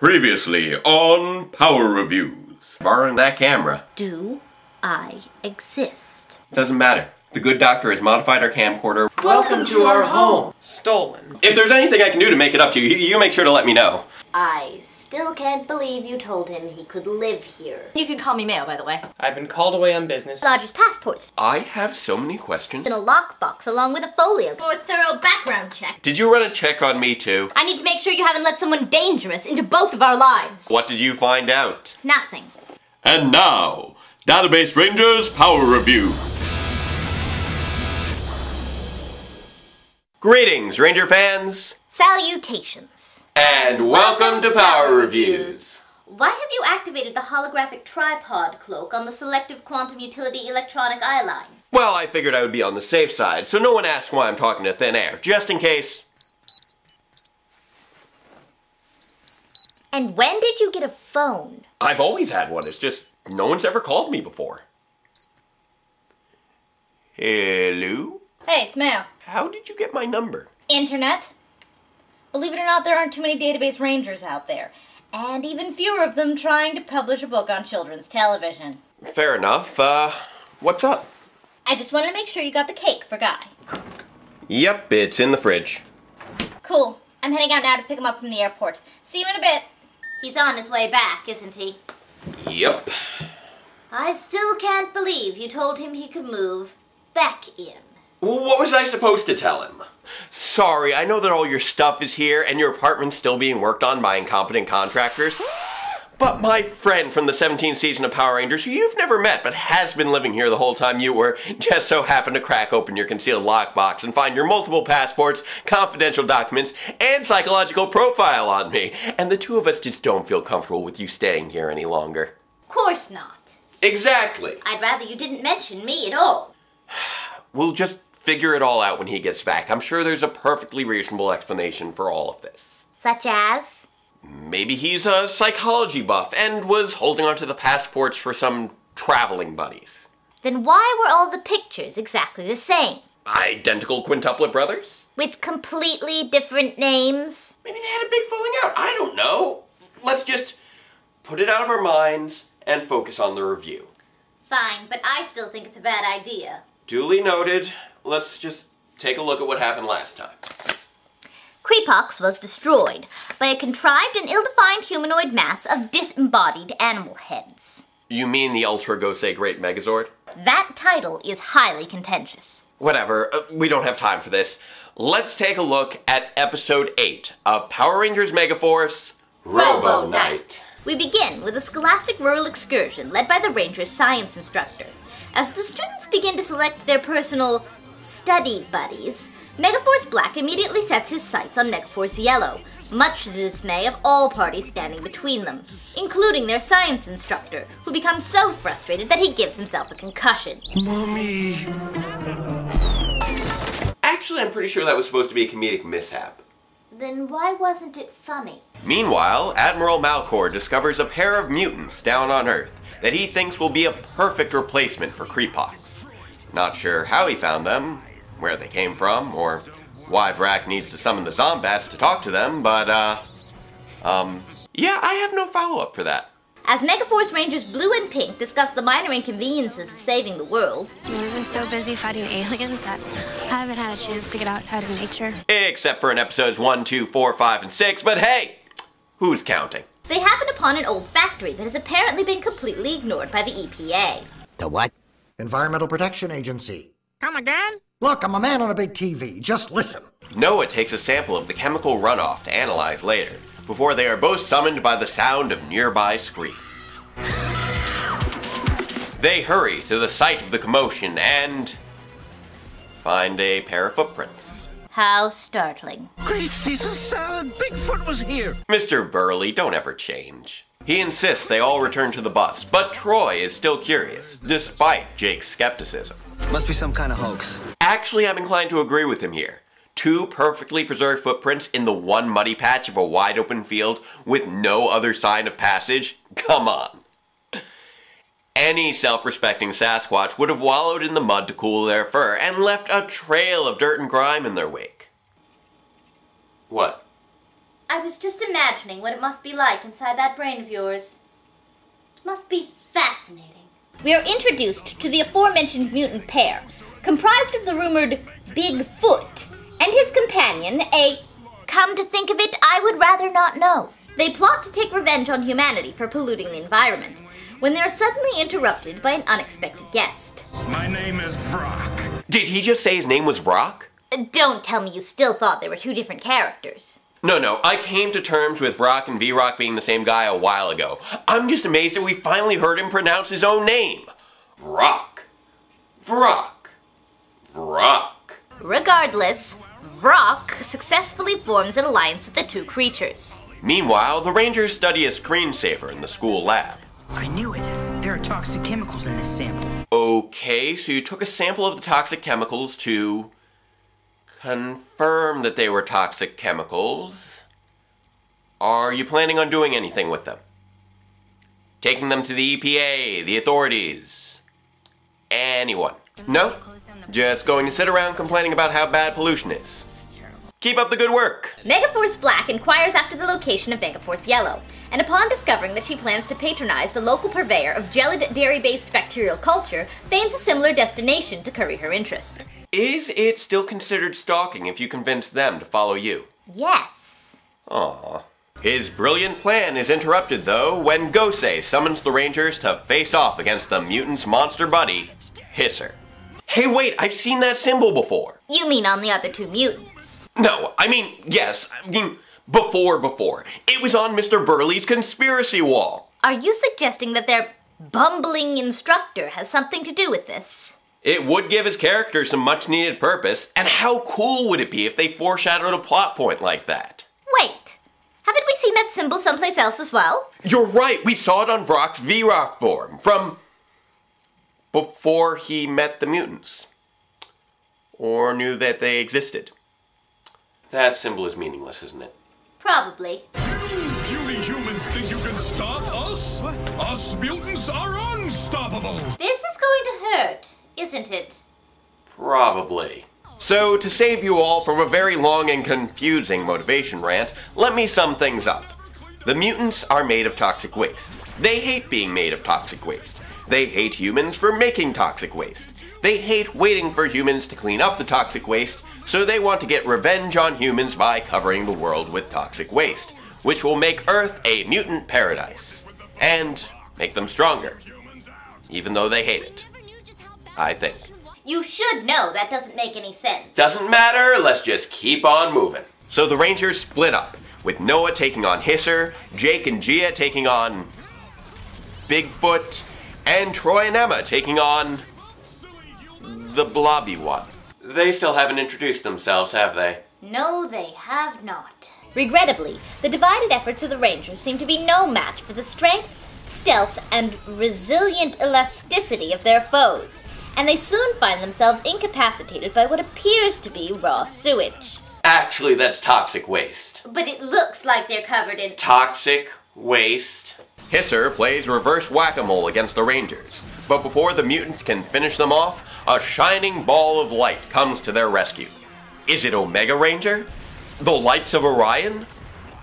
Previously on Power Reviews. Borrowing that camera. Do I exist? Doesn't matter. The good doctor has modified our camcorder. Welcome to our home. Stolen. If there's anything I can do to make it up to you, you make sure to let me know. I still can't believe you told him he could live here. You can call me Mayo, by the way. I've been called away on business. Lodger's passports I have so many questions. in a lockbox along with a folio for a thorough background check. Did you run a check on me too? I need to make sure you haven't let someone dangerous into both of our lives. What did you find out? Nothing. And now, Database Rangers Power Review. Greetings, Ranger fans. Salutations. And welcome to Power Reviews. Why have you activated the holographic tripod cloak on the Selective Quantum Utility Electronic Eye Line? Well, I figured I would be on the safe side, so no one asks why I'm talking to thin air, just in case. And when did you get a phone? I've always had one, it's just no one's ever called me before. Hello? Hey, it's Mayo. How did you get my number? Internet. Believe it or not, there aren't too many database rangers out there. And even fewer of them trying to publish a book on children's television. Fair enough. What's up? I just wanted to make sure you got the cake for Guy. Yep, it's in the fridge. Cool. I'm heading out now to pick him up from the airport. See you in a bit. He's on his way back, isn't he? Yep. I still can't believe you told him he could move back in. What was I supposed to tell him? Sorry, I know that all your stuff is here and your apartment's still being worked on by incompetent contractors. But my friend from the 17th season of Power Rangers, who you've never met but has been living here the whole time you were, just so happened to crack open your concealed lockbox and find your multiple passports, confidential documents, and psychological profile on me. And the two of us just don't feel comfortable with you staying here any longer. Of course not. Exactly. I'd rather you didn't mention me at all. We'll just figure it all out when he gets back. I'm sure there's a perfectly reasonable explanation for all of this. Such as? Maybe he's a psychology buff and was holding onto the passports for some traveling buddies. Then why were all the pictures exactly the same? Identical quintuplet brothers? With completely different names? Maybe they had a big falling out. I don't know. Let's just put it out of our minds and focus on the review. Fine, but I still think it's a bad idea. Duly noted. Let's just take a look at what happened last time. Creepox was destroyed by a contrived and ill-defined humanoid mass of disembodied animal heads. You mean the Ultra Gosei Great Megazord? That title is highly contentious. Whatever, we don't have time for this. Let's take a look at episode 8 of Power Rangers Megaforce, Robo Knight. We begin with a scholastic rural excursion led by the Rangers' science instructor. As the students begin to select their personal study buddies, Megaforce Black immediately sets his sights on Megaforce Yellow, much to the dismay of all parties standing between them, including their science instructor, who becomes so frustrated that he gives himself a concussion. Mommy. Actually, I'm pretty sure that was supposed to be a comedic mishap. Then why wasn't it funny? Meanwhile, Admiral Malcor discovers a pair of mutants down on Earth that he thinks will be a perfect replacement for Creepox. Not sure how he found them, where they came from, or why Vrak needs to summon the Zombats to talk to them, but, yeah, I have no follow-up for that. As Megaforce Rangers Blue and Pink discuss the minor inconveniences of saving the world, I've been so busy fighting aliens that I haven't had a chance to get outside of nature. Except for in episodes 1, 2, 4, 5, and 6, but hey, who's counting? they happen upon an old factory that has apparently been completely ignored by the EPA. The what? Environmental Protection Agency. Come again? Look, I'm a man on a big TV. Just listen. Noah takes a sample of the chemical runoff to analyze later, before they are both summoned by the sound of nearby screams. They hurry to the site of the commotion and find a pair of footprints. How startling. Great Caesar salad! Bigfoot was here! Mr. Burley, don't ever change. He insists they all return to the bus, but Troy is still curious, despite Jake's skepticism. Must be some kind of hoax. Actually, I'm inclined to agree with him here. 2 perfectly preserved footprints in the one muddy patch of a wide open field with no other sign of passage? Come on. Any self-respecting Sasquatch would have wallowed in the mud to cool their fur and left a trail of dirt and grime in their wake. What? I was just imagining what it must be like inside that brain of yours. It must be fascinating. We are introduced to the aforementioned mutant pair, comprised of the rumored Bigfoot and his companion, a... Come to think of it, I would rather not know. They plot to take revenge on humanity for polluting the environment, when they are suddenly interrupted by an unexpected guest. My name is Brock. Did he just say his name was Rock? Don't tell me you still thought they were two different characters. No, I came to terms with Rock and V-Rock being the same guy a while ago. I'm just amazed that we finally heard him pronounce his own name. Rock. Vrock. Vrock. Regardless, Rock successfully forms an alliance with the two creatures. Meanwhile, the Rangers study a screensaver in the school lab. I knew it. There are toxic chemicals in this sample. Okay, so you took a sample of the toxic chemicals to confirm that they were toxic chemicals. Are you planning on doing anything with them? Taking them to the EPA, the authorities? Anyone? No? Just going to sit around complaining about how bad pollution is. Keep up the good work! Megaforce Black inquires after the location of Megaforce Yellow, and upon discovering that she plans to patronize the local purveyor of gelid dairy-based bacterial culture, feigns a similar destination to curry her interest. Is it still considered stalking if you convince them to follow you? Yes. Aww. His brilliant plan is interrupted, though, when Gosei summons the Rangers to face off against the mutant's monster buddy, Hisser. Hey, wait, I've seen that symbol before. You mean on the other two mutants? No, yes, before. It was on Mr. Burley's conspiracy wall. Are you suggesting that their bumbling instructor has something to do with this? It would give his character some much-needed purpose, and how cool would it be if they foreshadowed a plot point like that? Wait, haven't we seen that symbol someplace else as well? You're right, we saw it on Vrock's V-Rock form, from before he met the mutants. Or knew that they existed. That symbol is meaningless, isn't it? Probably. Puny humans think you can stop us? Us mutants are unstoppable. This is going to hurt, isn't it? Probably. So, to save you all from a very long and confusing motivation rant, let me sum things up. The mutants are made of toxic waste. They hate being made of toxic waste. They hate humans for making toxic waste. They hate waiting for humans to clean up the toxic waste, so they want to get revenge on humans by covering the world with toxic waste, which will make Earth a mutant paradise, and make them stronger, even though they hate it. I think. You should know that doesn't make any sense. Doesn't matter, let's just keep on moving. So the Rangers split up, with Noah taking on Hisser, Jake and Gia taking on Bigfoot, and Troy and Emma taking on the blobby one. They still haven't introduced themselves, have they? No, they have not. Regrettably, the divided efforts of the Rangers seem to be no match for the strength, stealth, and resilient elasticity of their foes, and they soon find themselves incapacitated by what appears to be raw sewage. Actually, that's toxic waste. But it looks like they're covered in Toxic waste. Hisser plays reverse whack-a-mole against the Rangers, but before the mutants can finish them off, a shining ball of light comes to their rescue. Is it Omega Ranger? The Lights of Orion?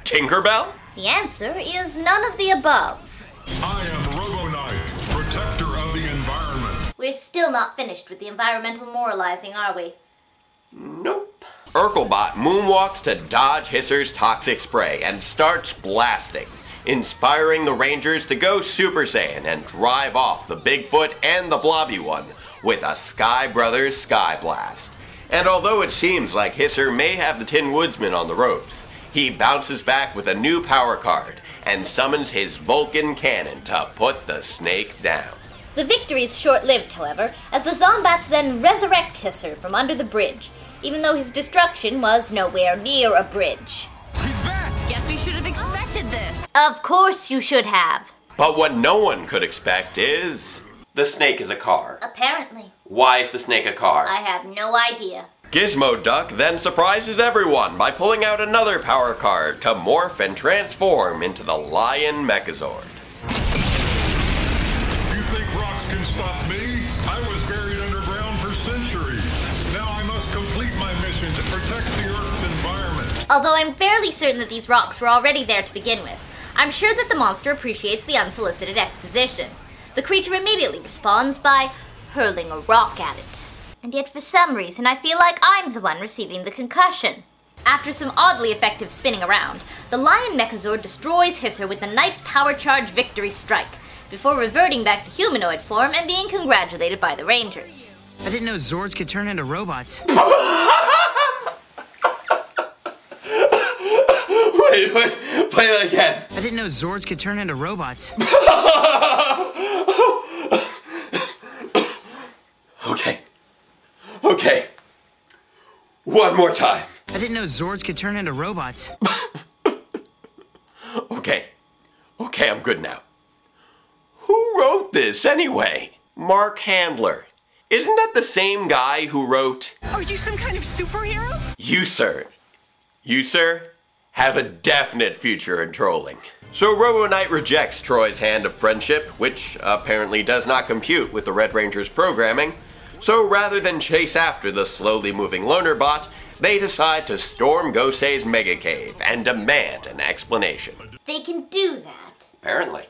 Tinkerbell? The answer is none of the above. I am Robo Knight, protector of the environment. We're still not finished with the environmental moralizing, are we? Nope. Urkelbot moonwalks to dodge Hisser's toxic spray and starts blasting, inspiring the Rangers to go Super Saiyan and drive off the Bigfoot and the Blobby one with a Sky Brothers Sky Blast. And although it seems like Hisser may have the Tin Woodsman on the ropes, he bounces back with a new power card and summons his Vulcan cannon to put the snake down. The victory is short-lived, however, as the Zombats then resurrect Hisser from under the bridge, even though his destruction was nowhere near a bridge. Guess we should have expected this. Of course you should have. But what no one could expect is... the snake is a car. Apparently. Why is the snake a car? I have no idea. Gizmo Duck then surprises everyone by pulling out another power card to morph and transform into the Lion Megazord. You think rocks can stop me? I was buried underground for centuries. Now I must complete my mission to protect the Earth's environment. Although I'm fairly certain that these rocks were already there to begin with, I'm sure that the monster appreciates the unsolicited exposition. The creature immediately responds by hurling a rock at it. And yet for some reason I feel like I'm the one receiving the concussion. After some oddly effective spinning around, the Lion Mechazord destroys Hisser with the Knight Power Charge Victory Strike, before reverting back to humanoid form and being congratulated by the Rangers. I didn't know Zords could turn into robots. Wait, play that again. I didn't know Zords could turn into robots. Okay. One more time. I didn't know Zords could turn into robots. Okay, I'm good now. Who wrote this anyway? Mark Handler. Isn't that the same guy who wrote... Are you some kind of superhero? You, sir, have a definite future in trolling. So Robo Knight rejects Troy's hand of friendship, which apparently does not compute with the Red Ranger's programming. So rather than chase after the slowly moving loner bot, they decide to storm Gosei's mega cave and demand an explanation. They can do that? Apparently.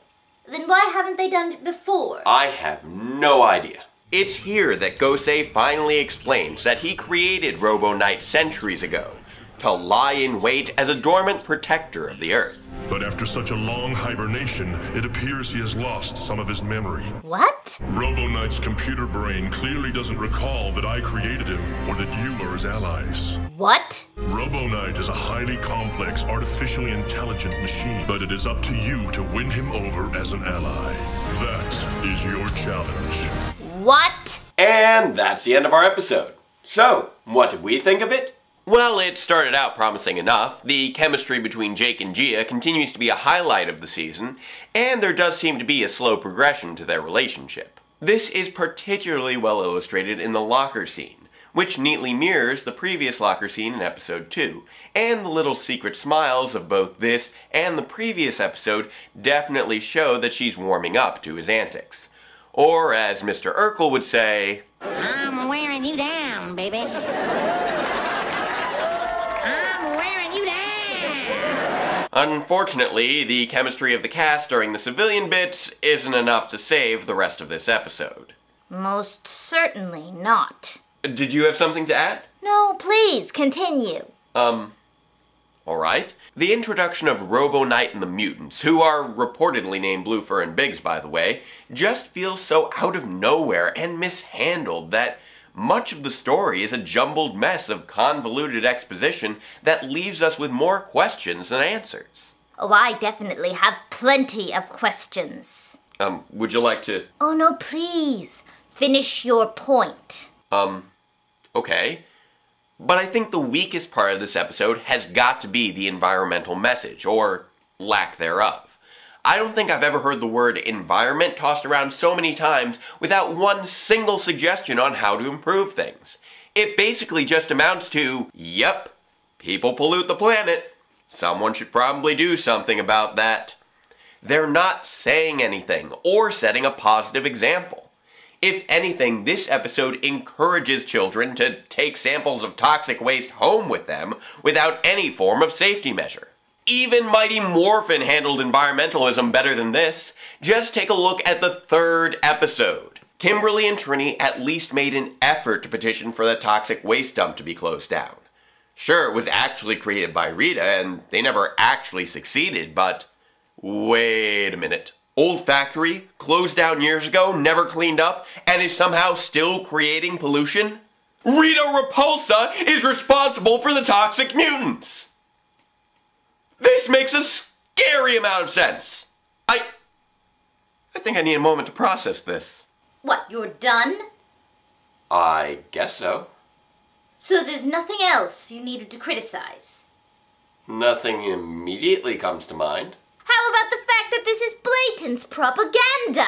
Then why haven't they done it before? I have no idea. It's here that Gosei finally explains that he created Robo Knight centuries ago to lie in wait as a dormant protector of the Earth. But after such a long hibernation, it appears he has lost some of his memory. What? Robo Knight's computer brain clearly doesn't recall that I created him or that you are his allies. What? Robo Knight is a highly complex, artificially intelligent machine, but it is up to you to win him over as an ally. That is your challenge. What? And that's the end of our episode. So, what did we think of it? Well, it started out promising enough. The chemistry between Jake and Gia continues to be a highlight of the season, and there does seem to be a slow progression to their relationship. This is particularly well illustrated in the locker scene, which neatly mirrors the previous locker scene in episode 2, and the little secret smiles of both this and the previous episode definitely show that she's warming up to his antics. Or, as Mr. Urkel would say, I'm wearing you down, baby. Unfortunately, the chemistry of the cast during the civilian bits isn't enough to save the rest of this episode. Most certainly not. Did you have something to add? No, please, continue. Alright. The introduction of Robo Knight and the mutants, who are reportedly named Bluefur and Biggs, by the way, just feels so out of nowhere and mishandled that much of the story is a jumbled mess of convoluted exposition that leaves us with more questions than answers. Oh, I definitely have plenty of questions. Would you like to... Oh, no, please. Finish your point. Okay. But I think the weakest part of this episode has got to be the environmental message, or lack thereof. I don't think I've ever heard the word environment tossed around so many times without one single suggestion on how to improve things. It basically just amounts to, yep, people pollute the planet. Someone should probably do something about that. They're not saying anything or setting a positive example. If anything, this episode encourages children to take samples of toxic waste home with them without any form of safety measure. Even Mighty Morphin handled environmentalism better than this. Just take a look at the 3rd episode. Kimberly and Trini at least made an effort to petition for the toxic waste dump to be closed down. Sure, it was actually created by Rita, and they never actually succeeded, but... wait a minute. Old factory, closed down years ago, never cleaned up, and is somehow still creating pollution? Rita Repulsa is responsible for the toxic mutants! This makes a scary amount of sense. I think I need a moment to process this. What, you're done? I guess so. So there's nothing else you needed to criticize? Nothing immediately comes to mind. How about the fact that this is blatant propaganda?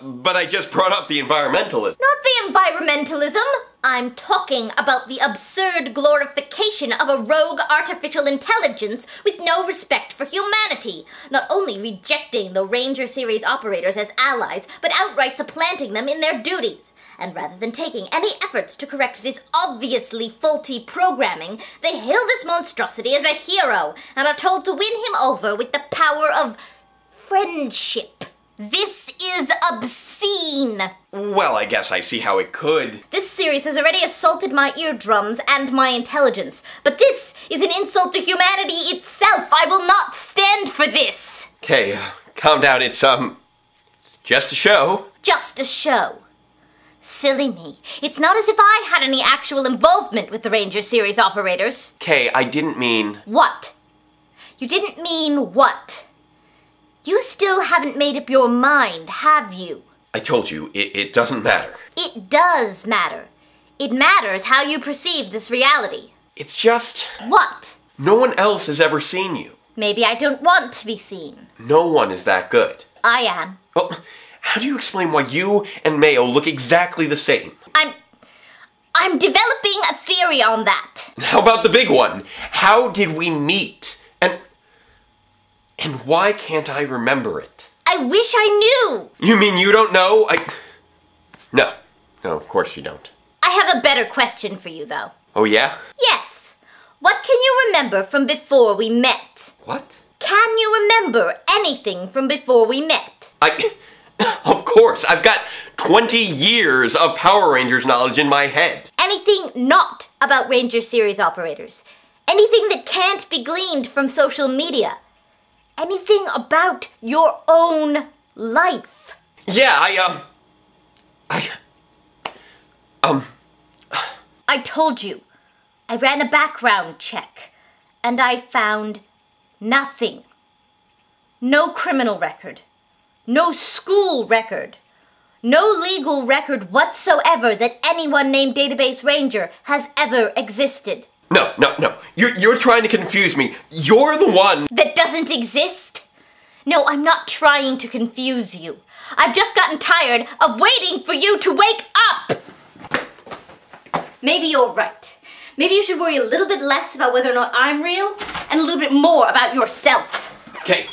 But I just brought up the environmentalism. Not the environmentalism! I'm talking about the absurd glorification of a rogue artificial intelligence with no respect for humanity, not only rejecting the Ranger series operators as allies, but outright supplanting them in their duties. And rather than taking any efforts to correct this obviously faulty programming, they hail this monstrosity as a hero and are told to win him over with the power of friendship. This is obscene! Well, I guess I see how it could. This series has already assaulted my eardrums and my intelligence, but this is an insult to humanity itself. I will not stand for this! Okay, calm down. It's just a show. Just a show. Silly me. It's not as if I had any actual involvement with the Ranger series operators. Okay, I didn't mean... What? You didn't mean what? You still haven't made up your mind, have you? I told you, it doesn't matter. It does matter. It matters how you perceive this reality. It's just... What? No one else has ever seen you. Maybe I don't want to be seen. No one is that good. I am. Well, how do you explain why you and Mayo look exactly the same? I'm developing a theory on that. How about the big one? How did we meet? And why can't I remember it? I wish I knew. You mean you don't know? No, of course you don't. I have a better question for you, though. Oh, yeah? Yes. What can you remember from before we met? What? Can you remember anything from before we met? Of course, I've got 20 years of Power Rangers knowledge in my head. Anything not about Ranger series operators. Anything that can't be gleaned from social media. Anything about your own life. Yeah, I told you. I ran a background check, and I found nothing. No criminal record. No school record. No legal record whatsoever that anyone named Database Ranger has ever existed. No. You're trying to confuse me. You're the one that doesn't exist? No, I'm not trying to confuse you. I've just gotten tired of waiting for you to wake up! Maybe you're right. Maybe you should worry a little bit less about whether or not I'm real, and a little bit more about yourself. Kay!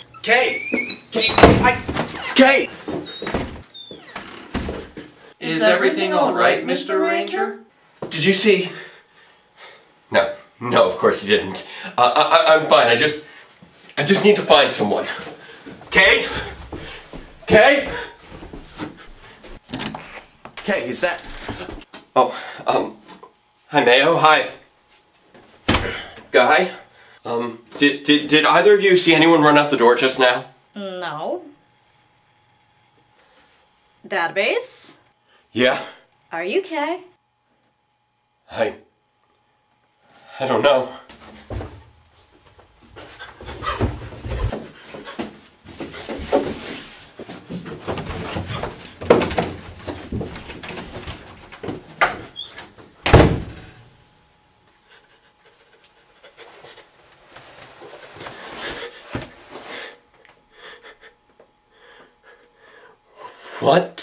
Is everything all right, Mr. Ranger? Did you see? No, of course you didn't. I'm fine. I just need to find someone. Kay, is that? Oh, hi Mayo. Hi, Guy. Did either of you see anyone run out the door just now? No. Database? Yeah. Are you okay? I don't know. What?